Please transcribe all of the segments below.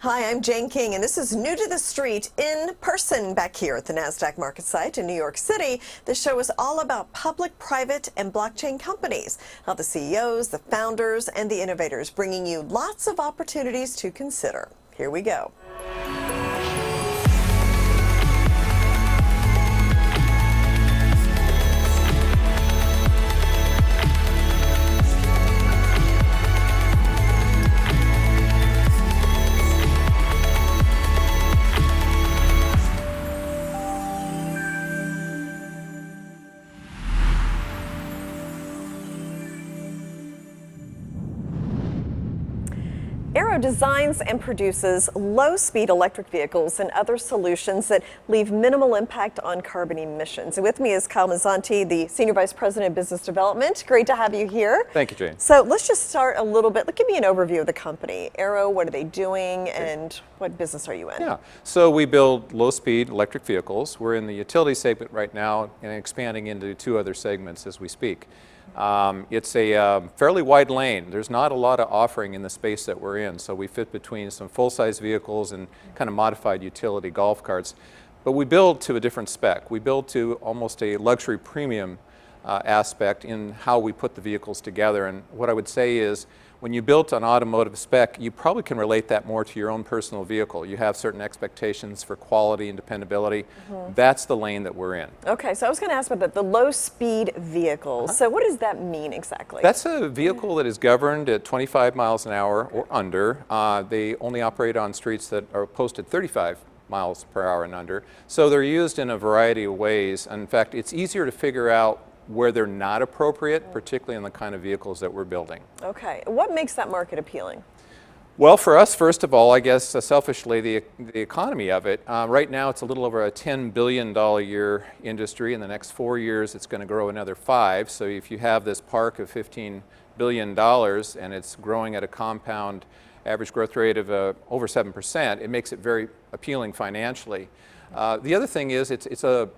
Hi, I'm Jane King, and this is New to the Street in person back here at the NASDAQ market site in New York City. This show is all about public, private, and blockchain companies, how the CEOs, the founders, and the innovators bringing you lots of opportunities to consider. Here we go. AYRO designs and produces low-speed electric vehicles and other solutions that leave minimal impact on carbon emissions. And with me is Kyle Mazanti, the Senior Vice President of Business Development. Great to have you here. Thank you, Jane. So let's just start a little bit. Give me an overview of the company. AYRO, what are they doing, and what business are you in? Yeah, so we build low-speed electric vehicles. We're in the utility segment right now and expanding into two other segments as we speak. It's a fairly wide lane. There's not a lot of offering in the space that we're in, so we fit between some full-size vehicles and kind of modified utility golf carts. But we build to a different spec. We build to almost a luxury premium aspect in how we put the vehicles together. And what I would say is, when you build an automotive spec, you probably can relate that more to your own personal vehicle. You have certain expectations for quality and dependability. That's the lane that we're in. Okay, so I was going to ask about the low-speed vehicles. So what does that mean exactly? That's a vehicle that is governed at 25 miles an hour or under. They only operate on streets that are posted 35 miles per hour and under. So they're used in a variety of ways. In fact, it's easier to figure out where they're not appropriate, particularly in the kind of vehicles that we're building. Okay, what makes that market appealing? Well, for us, first of all, I guess selfishly, the economy of it. Right now, it's a little over a $10 billion a year industry. In the next 4 years, it's going to grow another 5. So if you have this park of $15 billion and it's growing at a compound average growth rate of over 7%, it makes it very appealing financially. The other thing is it's a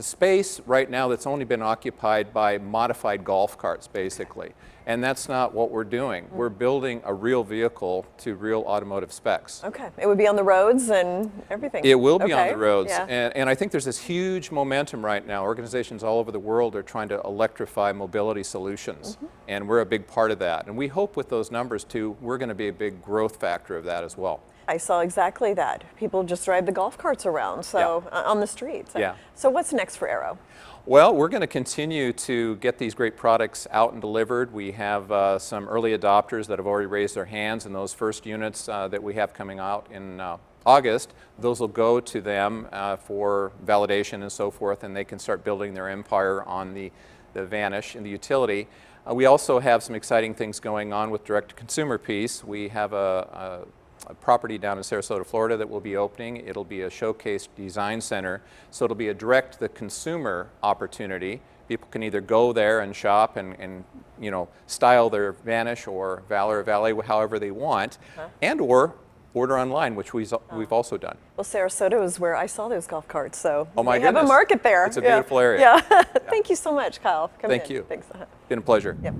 space right now that's only been occupied by modified golf carts, basically. And that's not what we're doing. We're building a real vehicle to real automotive specs. Okay, it would be on the roads and everything. It will be on the roads. Yeah. And I think there's this huge momentum right now. Organizations all over the world are trying to electrify mobility solutions. And we're a big part of that. And we hope with those numbers too, we're going to be a big growth factor of that as well. I saw exactly that. People just drive the golf carts around, so on the streets. Yeah. So what's next for AYRO? Well, we're going to continue to get these great products out and delivered. We have some early adopters that have already raised their hands, and those first units that we have coming out in August, those will go to them for validation and so forth, and they can start building their empire on the Vanish and the utility. We also have some exciting things going on with direct-to-consumer piece. We have a property down in Sarasota, Florida that will be opening. It'll be a showcase design center, so it'll be a direct-to-consumer opportunity. People can either go there and shop and you know, style their Vanish or Valor or Valet however they want, and or order online, which we've also done. Well, Sarasota is where I saw those golf carts, so oh my they have goodness. a market there. It's a beautiful area. Yeah. Thank you so much, Kyle. Thank you. Thanks. Been a pleasure. Yep.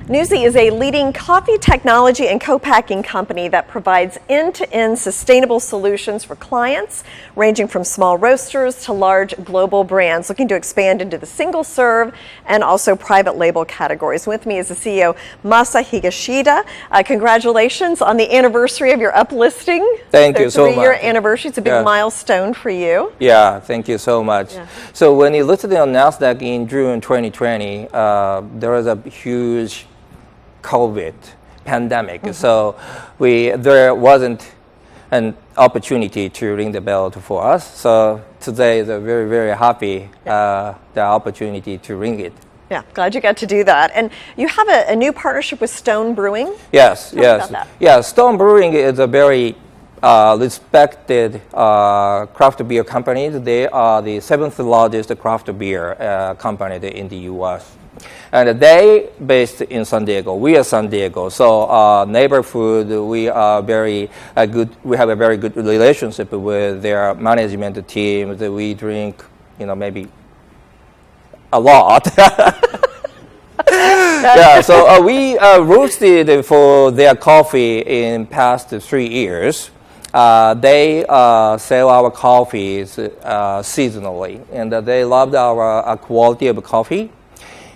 NuZee is a leading coffee technology and co-packing company that provides end-to-end sustainable solutions for clients, ranging from small roasters to large global brands looking to expand into the single-serve and also private label categories. With me is the CEO, Masa Higashida. Congratulations on the anniversary of your uplisting. Thank you so much. 3-year anniversary. It's a big milestone for you. Yeah, thank you so much. Yeah. So when you listed on NASDAQ in June 2020, there was a huge COVID pandemic. So there wasn't an opportunity to ring the bell for us. So today is a very, very happy the opportunity to ring it. Yeah, glad you got to do that. And you have a new partnership with Stone Brewing? Yes, Tell me yes. about that. Yeah, Stone Brewing is a very respected craft beer company. They are the 7th largest craft beer company in the U.S. And they based in San Diego. We are San Diego, so neighborhood. We are very good. We have a very good relationship with their management team. That we drink, maybe a lot. Yeah, so we roasted for their coffee in past 3 years. They sell our coffees seasonally, and they loved our quality of coffee.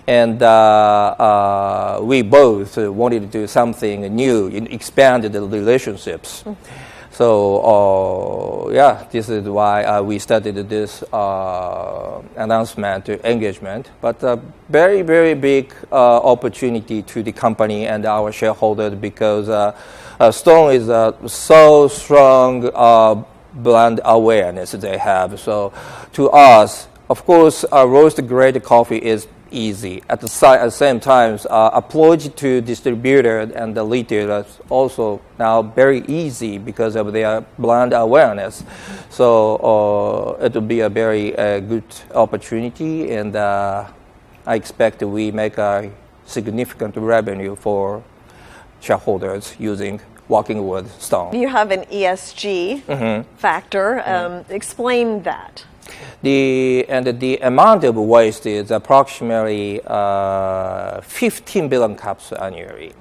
And we both wanted to do something new, expand the relationships. So this is why we started this announcement engagement. But a very, very big opportunity to the company and our shareholders, because Stone is so strong brand awareness they have. So to us, of course, roast grade coffee is easy. At the same time, approach to distributor and the retailer is also now very easy because of their brand awareness. So it will be a very good opportunity, and I expect we make a significant revenue for shareholders working with Stone. You have an ESG factor. Explain that. The amount of waste is approximately 15 billion cups annually.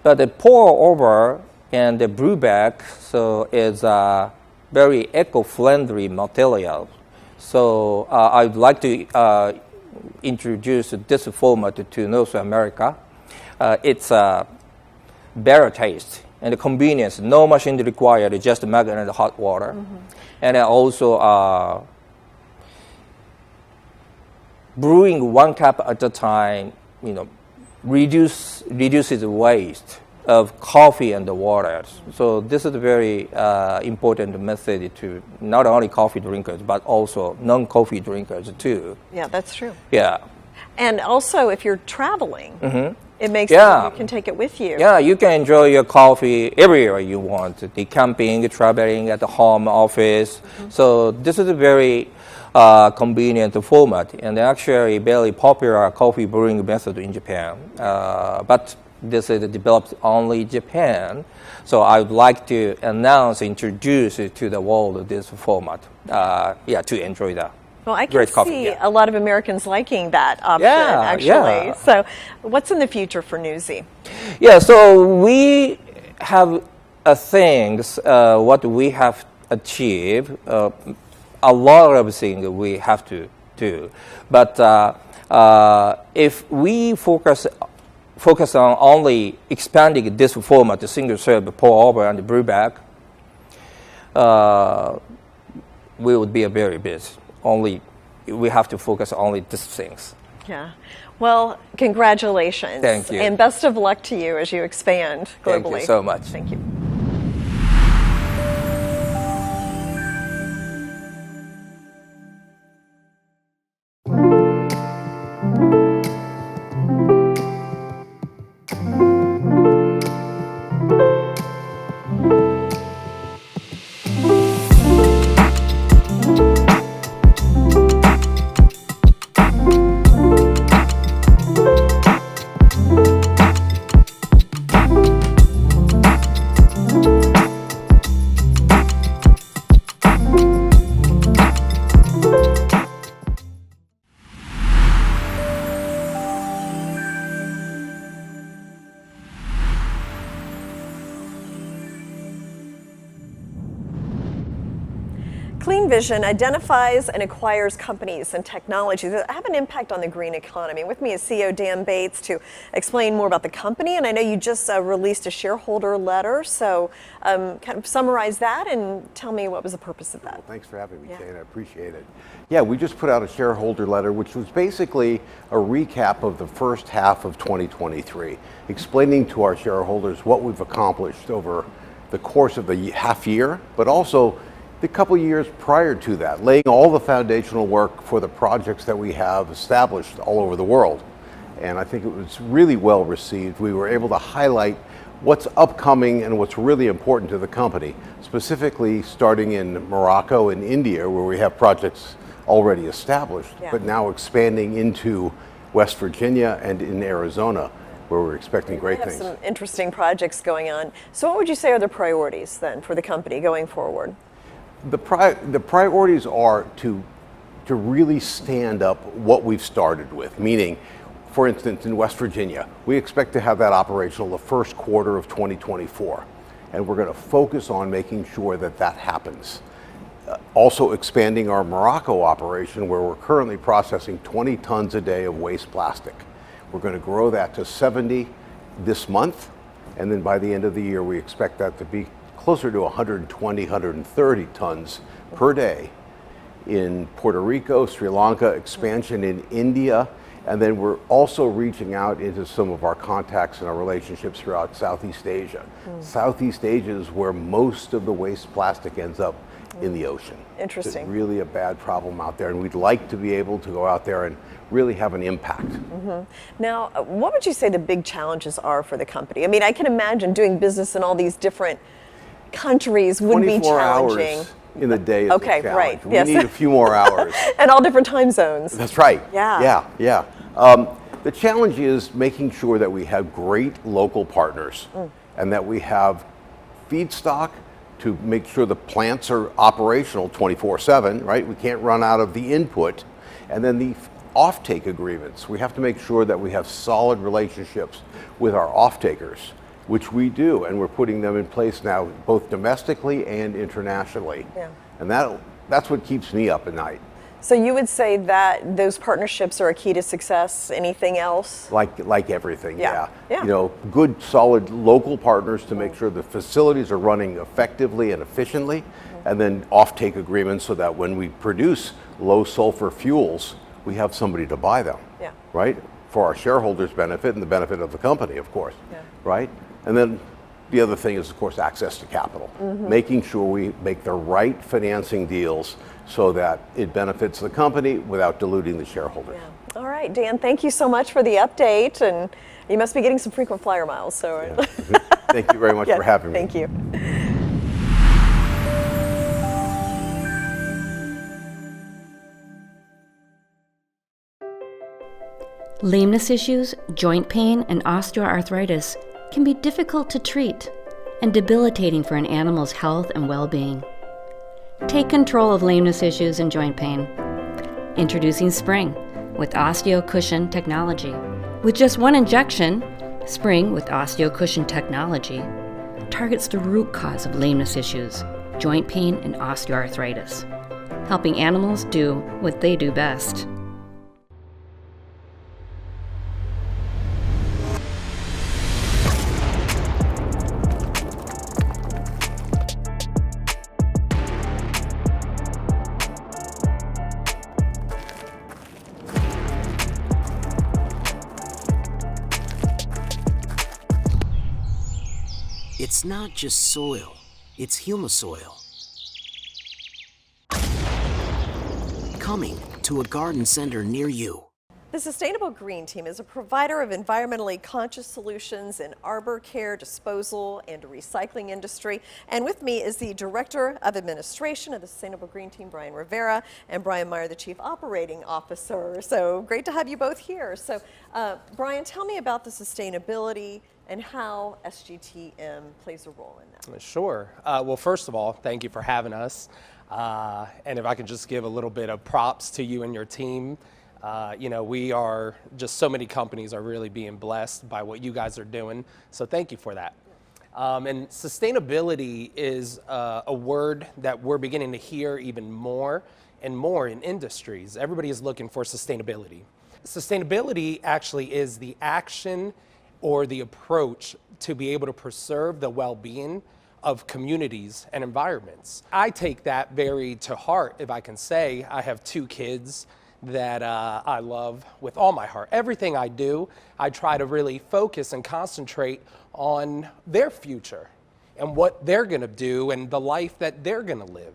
But the pour over and the brew back is a very eco-friendly material. So I'd like to introduce this format to North America. It's a better taste and convenience. No machine required, just magnet and hot water. And also brewing 1 cup at a time, reduces waste of coffee and the water. So this is a very important method to not only coffee drinkers, but also non-coffee drinkers too. Yeah, that's true. Yeah. And also, if you're traveling, it makes it you can take it with you. Yeah, you can enjoy your coffee everywhere you want. The camping, traveling, at the home, office. So this is a very convenient format, and actually very popular coffee brewing method in Japan. But this is developed only Japan. So I would like to introduce to the world this format. To enjoy that. Well, I can see a lot of Americans liking that option, actually. Yeah. So what's in the future for NuZee? Yeah, so we have things, what we have achieved, a lot of things we have to do. But if we focus on only expanding this format, the single serve, pour over, and brew back, we would be very busy. We have to focus only these things. Yeah. Well, congratulations. Thank you. And best of luck to you as you expand globally. Thank you so much. Thank you. Clean Vision identifies and acquires companies and technologies that have an impact on the green economy. With me is CEO Dan Bates to explain more about the company, and I know you just released a shareholder letter, so kind of summarize that and tell me what was the purpose of that. Well, thanks for having me, Kate. I appreciate it. Yeah, we just put out a shareholder letter, which was basically a recap of the first half of 2023, explaining to our shareholders what we've accomplished over the course of the half year, but also the couple years prior to that, laying all the foundational work for the projects that we have established all over the world. And I think it was really well received. We were able to highlight what's upcoming and what's really important to the company, specifically starting in Morocco and India, where we have projects already established, but now expanding into West Virginia and in Arizona, where we're expecting great things. Some interesting projects going on. So what would you say are the priorities then for the company going forward? The priorities are to really stand up what we've started with, meaning, for instance, in West Virginia, we expect to have that operational the first quarter of 2024, and we're going to focus on making sure that that happens. Also expanding our Morocco operation, where we're currently processing 20 tons a day of waste plastic. We're going to grow that to 70 this month, and then by the end of the year we expect that to be closer to 120, 130 tons per day in Puerto Rico, Sri Lanka, expansion in India, and then we're also reaching out into some of our contacts and our relationships throughout Southeast Asia. Southeast Asia is where most of the waste plastic ends up in the ocean. Interesting. It's really a bad problem out there, and we'd like to be able to go out there and really have an impact. Now, what would you say the big challenges are for the company? I mean, I can imagine doing business in all these different countries would be 24 challenging. hours in a day is a challenge. Right. We need a few more hours. And all different time zones. That's right. Yeah. The challenge is making sure that we have great local partners and that we have feedstock to make sure the plants are operational 24/7, right? We can't run out of the input. And then the offtake agreements. We have to make sure that we have solid relationships with our offtakers, which we do, and we're putting them in place now, both domestically and internationally. And that's what keeps me up at night. So you would say that those partnerships are a key to success. Anything else? Like everything, Yeah. You know, good, solid local partners to make sure the facilities are running effectively and efficiently, and then offtake agreements so that when we produce low sulfur fuels, we have somebody to buy them, right? For our shareholders' benefit and the benefit of the company, of course, right? And then the other thing is, of course, access to capital. Making sure we make the right financing deals so that it benefits the company without diluting the shareholders. All right, Dan, thank you so much for the update, and you must be getting some frequent flyer miles. So Thank you very much for having me. Thank you. Lameness issues, joint pain, and osteoarthritis can be difficult to treat and debilitating for an animal's health and well-being. Take control of lameness issues and joint pain. Introducing Spring with OsteoCushion technology. With just one injection, Spring with OsteoCushion technology targets the root cause of lameness issues, joint pain, and osteoarthritis, helping animals do what they do best. It's not just soil, it's humasoil. Coming to a garden center near you. The Sustainable Green Team is a provider of environmentally conscious solutions in arbor care, disposal, and recycling industry. And with me is the Director of Administration of the Sustainable Green Team, Brian Rivera, and Brian Meier, the Chief Operating Officer. So great to have you both here. So Brian, tell me about the sustainability and how SGTM plays a role in that. Sure. Well, first of all, thank you for having us. And if I can just give a little bit of props to you and your team. You know, we are just so many companies are really being blessed by what you guys are doing. So thank you for that. And sustainability is a word that we're beginning to hear even more and more in industries. Everybody is looking for sustainability. Sustainability actually is the action or the approach to be able to preserve the well-being of communities and environments. I take that very to heart, if I can say. I have 2 kids that I love with all my heart. Everything I do, I try to really focus and concentrate on their future and what they're gonna do and the life that they're gonna live.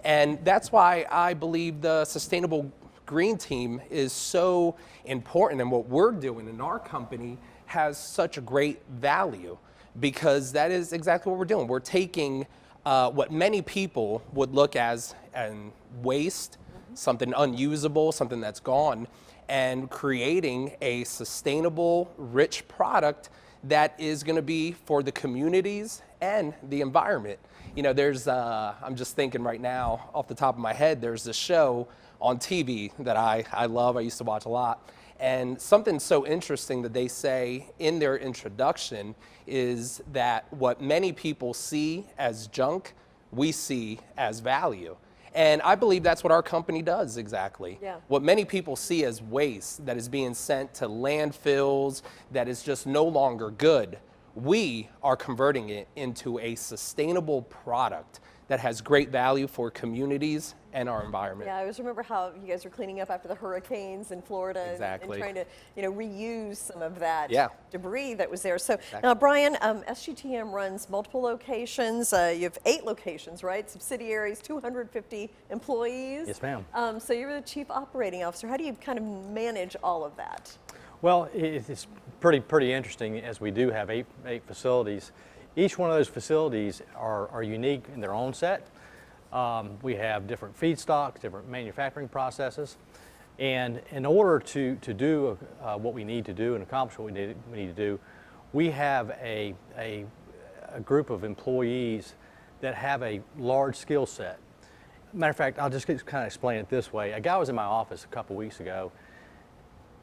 And that's why I believe the Sustainable Green Team is so important, and what we're doing in our company has such a great value, because that is exactly what we're doing. We're taking what many people would look as waste, something unusable, something that's gone, and creating a sustainable, rich product that is going to be for the communities and the environment. You know, there's, I'm just thinking right now, off the top of my head, there's this show on TV that I love, I used to watch a lot. And something so interesting that they say in their introduction is that what many people see as junk, we see as value. And I believe that's what our company does exactly. Yeah. What many people see as waste that is being sent to landfills, that is just no longer good, we are converting it into a sustainable product that has great value for communities and our environment. Yeah, I always remember how you guys were cleaning up after the hurricanes in Florida and trying to, you know, reuse some of that debris that was there. So now, Brian, SGTM runs multiple locations. You have 8 locations, right? Subsidiaries, 250 employees. Yes, ma'am. So you're the chief operating officer. How do you kind of manage all of that? Well, it's pretty interesting, as we do have eight facilities. Each one of those facilities are unique in their own set. We have different feedstocks, different manufacturing processes, and in order to do what we need to do and accomplish what we need to do, we have a group of employees that have a large skill set. Matter of fact, I'll just kind of explain it this way. A guy was in my office a couple weeks ago,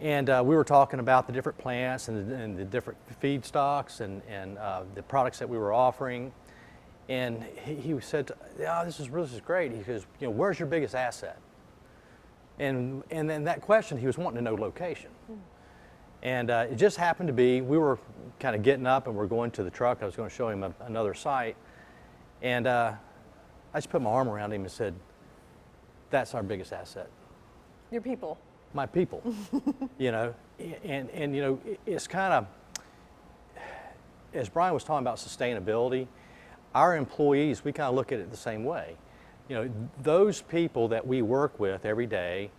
and we were talking about the different plants and the different feedstocks and the products that we were offering. And he said, "Oh, this is great." He goes, "You know, where's your biggest asset?" And then that question, he was wanting to know location. And it just happened to be, we were kind of getting up and we're going to the truck. I was going to show him another site. And I just put my arm around him and said, "That's our biggest asset." Your people. My people. You know, and you know, it's kind of, as Brian was talking about sustainability, our employees, we kind of look at it the same way. You know, those people that we work with every day,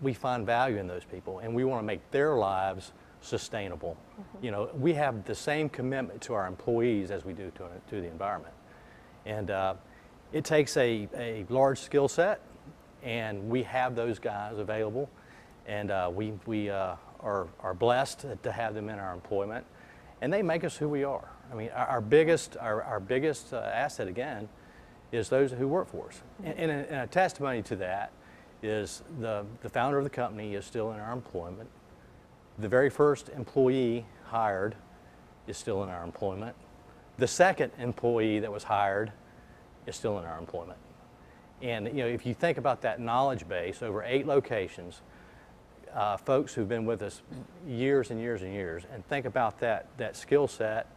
we find value in those people, and we want to make their lives sustainable. You know, we have the same commitment to our employees as we do to the environment. And it takes a large skill set, and we have those guys available, and we are blessed to have them in our employment, and they make us who we are. I mean, our biggest asset, again, is those who work for us. And a testimony to that is the founder of the company is still in our employment. The very first employee hired is still in our employment. The second employee that was hired is still in our employment. And you know, if you think about that knowledge base over 8 locations, folks who've been with us years and years and years, and think about that skill set,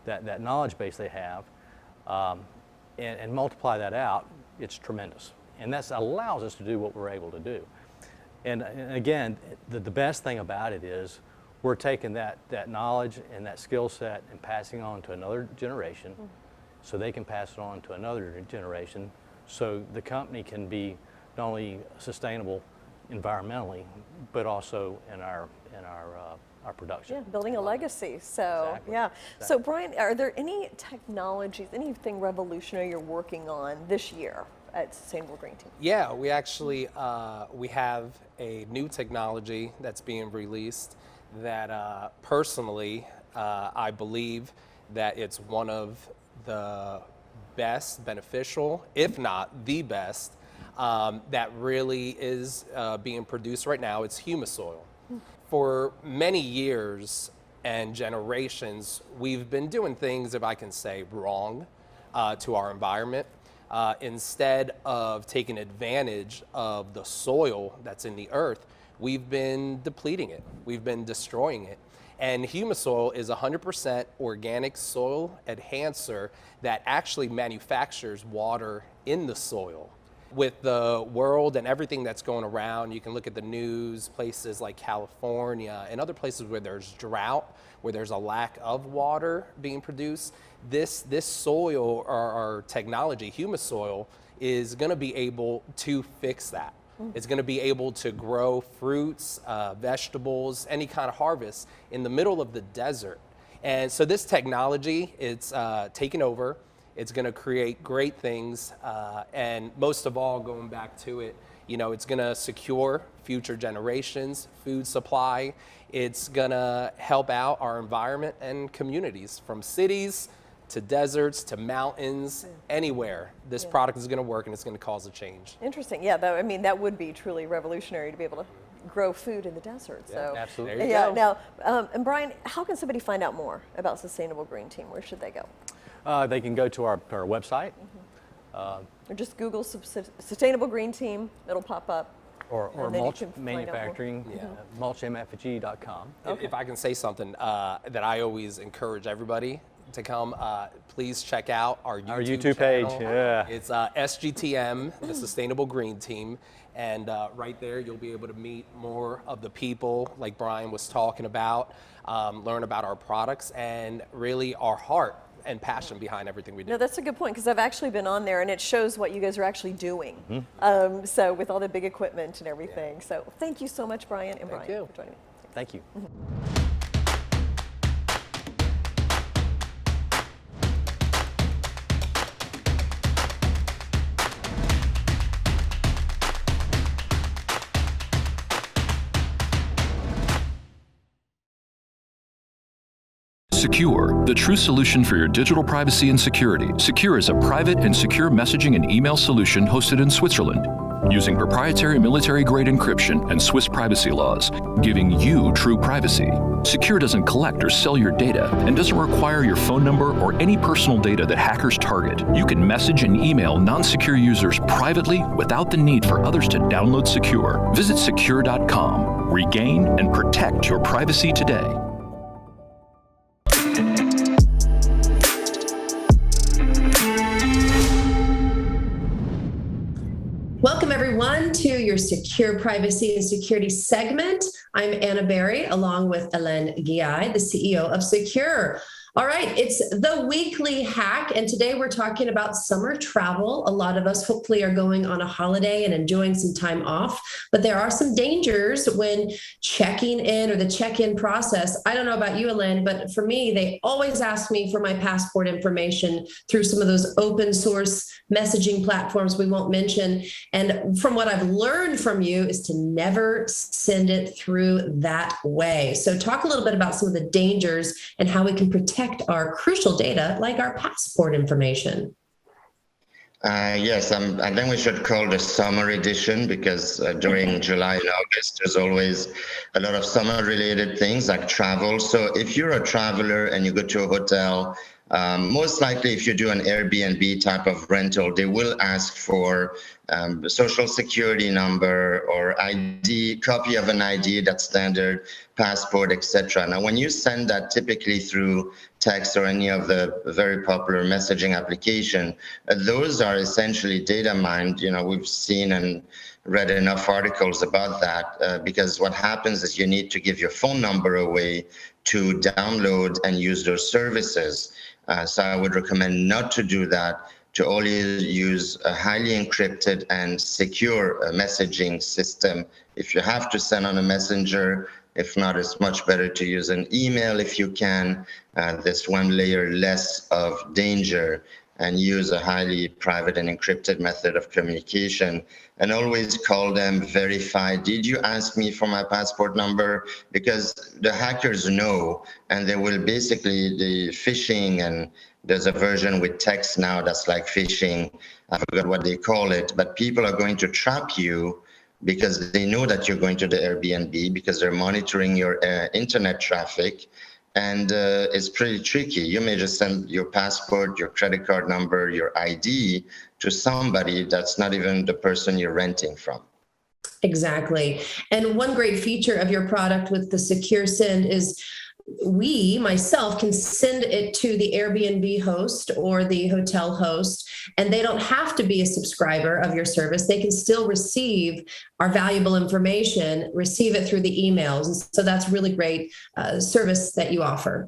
that knowledge base they have, and multiply that out, it's tremendous. And that allows us to do what we're able to do. And again, the best thing about it is we're taking that knowledge and that skill set and passing on to another generation, so they can pass it on to another generation, so the company can be not only sustainable environmentally, but also in our production. Yeah, building a legacy. So yeah. So Brian, are there any technologies, anything revolutionary you're working on this year at Sustainable Green Team? Yeah, we actually we have a new technology that's being released that personally I believe that it's one of the best, beneficial, if not the best, that really is being produced right now. It's humus soil. For many years, and generations, we've been doing things, if I can say, wrong to our environment. Instead of taking advantage of the soil that's in the earth, we've been depleting it. We've been destroying it. And Humisoil is 100% organic soil enhancer that actually manufactures water in the soil. With the world and everything that's going around, you can look at the news, places like California and other places where there's drought, where there's a lack of water being produced. This soil, or our technology, Humisoil, is going to be able to fix that. It's going to be able to grow fruits, vegetables, any kind of harvest in the middle of the desert. And so this technology, it's taken over. It's going to create great things, and most of all, going back to it, you know, it's going to secure future generations, food supply. It's going to help out our environment and communities, from cities to deserts to mountains, anywhere. This product is going to work, and it's going to cause a change. Interesting. Yeah, I mean, that would be truly revolutionary to be able to grow food in the desert. Yeah, so absolutely. There you yeah. go. Now, and Brian, how can somebody find out more about Sustainable Green Team? Where should they go? They can go to our website. Or just Google Sustainable Green Team. It'll pop up. Or And then you mulch can find out manufacturing, more. mulchmfg.com. If I can say something that I always encourage everybody to come, please check out our YouTube page. channel. Yeah. It's SGTM, the Sustainable Green Team. And right there, you'll be able to meet more of the people like Brian was talking about, learn about our products, and really our heart and passion behind everything we do. No, that's a good point, because I've actually been on there and it shows what you guys are actually doing. So with all the big equipment and everything. So thank you so much, Brian and Thank Brian, you. for joining me. Thank you. SKUR, the true solution for your digital privacy and security. SKUR is a private and secure messaging and email solution hosted in Switzerland, using proprietary military-grade encryption and Swiss privacy laws, giving you true privacy. SKUR doesn't collect or sell your data and doesn't require your phone number or any personal data that hackers target. You can message and email non-secure users privately without the need for others to download SKUR. Visit SKUR.com. Regain and protect your privacy today. Welcome everyone to your Secure Privacy and Security segment. I'm Anna Berry, along with Alain Ghiai, the CEO of Sekur. All right, it's the weekly hack, and today we're talking about summer travel. A lot of us hopefully are going on a holiday and enjoying some time off, but there are some dangers when checking in, or the check-in process. I don't know about you, Alain, but for me, they always ask me for my passport information through some of those open source messaging platforms we won't mention. And from what I've learned from you is to never send it through that way. So talk a little bit about some of the dangers and how we can protect our crucial data like our passport information. Yes, I think we should call the summer edition, because during July and August, there's always a lot of summer-related things like travel. So if you're a traveler and you go to a hotel, most likely if you do an Airbnb type of rental, they will ask for the social security number or ID, copy of an ID, that's standard, passport, etc. Now, when you send that typically through text or any of the very popular messaging application, those are essentially data mined. You know, we've seen and read enough articles about that, because what happens is you need to give your phone number away to download and use those services. So I would recommend not to do that, to only use a highly encrypted and secure messaging system. If you have to send on a messenger, if not, it's much better to use an email if you can. There's one layer less of danger, and use a highly private and encrypted method of communication. And always call them, verify, did you ask me for my passport number? Because the hackers know, and they will basically, the phishing, and there's a version with text now that's like phishing, I forgot what they call it, but people are going to trap you because they know that you're going to the Airbnb, because they're monitoring your internet traffic. And it's pretty tricky. You may just send your passport, your credit card number, your ID to somebody that's not even the person you're renting from. Exactly. And one great feature of your product with the Secure Send is myself, can send it to the Airbnb host or the hotel host, and they don't have to be a subscriber of your service. They can still receive our valuable information, receive it through the emails. And so that's really great service that you offer.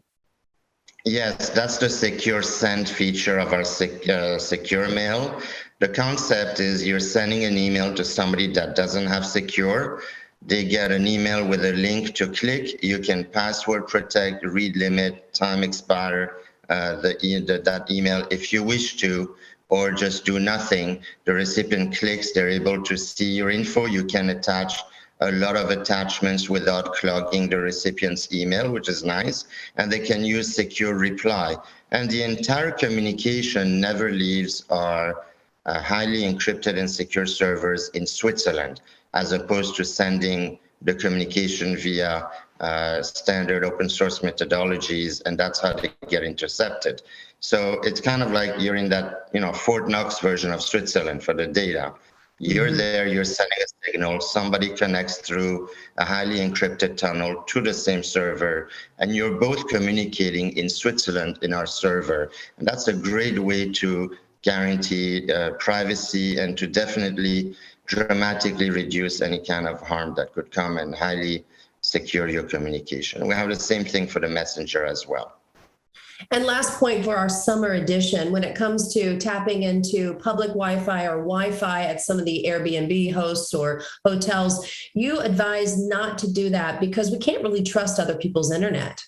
Yes, that's the Secure Send feature of our Secure Mail. The concept is you're sending an email to somebody that doesn't have Secure. They get an email with a link to click. You can password protect, read limit, time expire that email if you wish to, or just do nothing. The recipient clicks, they're able to see your info. You can attach a lot of attachments without clogging the recipient's email, which is nice. And they can use Secure Reply. And the entire communication never leaves our highly encrypted and secure servers in Switzerland, as opposed to sending the communication via standard open source methodologies, and that's how they get intercepted. So it's kind of like you're in that, Fort Knox version of Switzerland for the data. You're there, you're sending a signal, somebody connects through a highly encrypted tunnel to the same server, and you're both communicating in Switzerland in our server. And that's a great way to guarantee privacy and to definitely dramatically reduce any kind of harm that could come and highly secure your communication. We have the same thing for the messenger as well. And last point for our summer edition, when it comes to tapping into public Wi-Fi or Wi-Fi at some of the Airbnb hosts or hotels, you advise not to do that because we can't really trust other people's internet.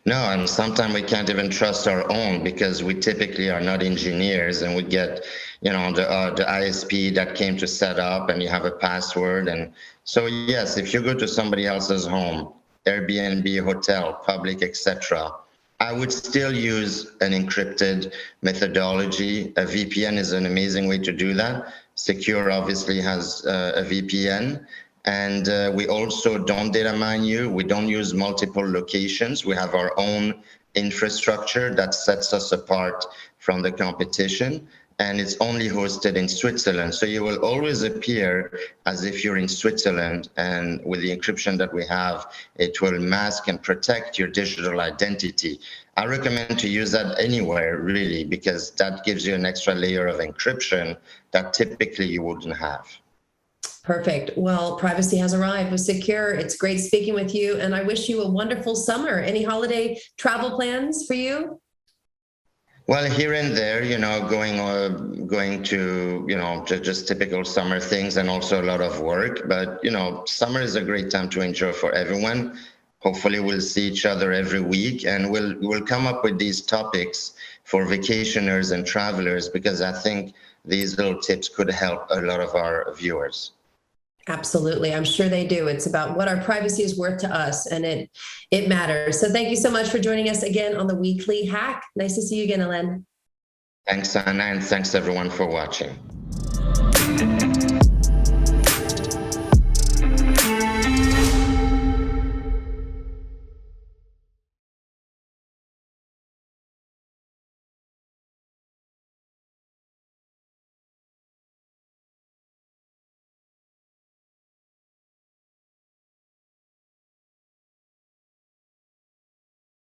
No, and sometimes we can't even trust our own because we typically are not engineers, and we get, the ISP that came to set up, and you have a password. And so, yes, if you go to somebody else's home, Airbnb, hotel, public, etc., I would still use an encrypted methodology. A VPN is an amazing way to do that. Secure obviously has a VPN. And we also don't data mine you. We don't use multiple locations. We have our own infrastructure that sets us apart from the competition. And it's only hosted in Switzerland. So you will always appear as if you're in Switzerland. And with the encryption that we have, it will mask and protect your digital identity. I recommend to use that anywhere, really, because that gives you an extra layer of encryption that typically you wouldn't have. Perfect. Well, privacy has arrived with Secure. It's great speaking with you, and I wish you a wonderful summer. Any holiday travel plans for you? Well, here and there, going to, just typical summer things, and also a lot of work. But, summer is a great time to enjoy for everyone. Hopefully we'll see each other every week, and we'll come up with these topics for vacationers and travelers, because I think these little tips could help a lot of our viewers. Absolutely. I'm sure they do. It's about what our privacy is worth to us, and it matters. So thank you so much for joining us again on the Weekly Hack. Nice to see you again, Alain. Thanks, Anna, and thanks everyone for watching.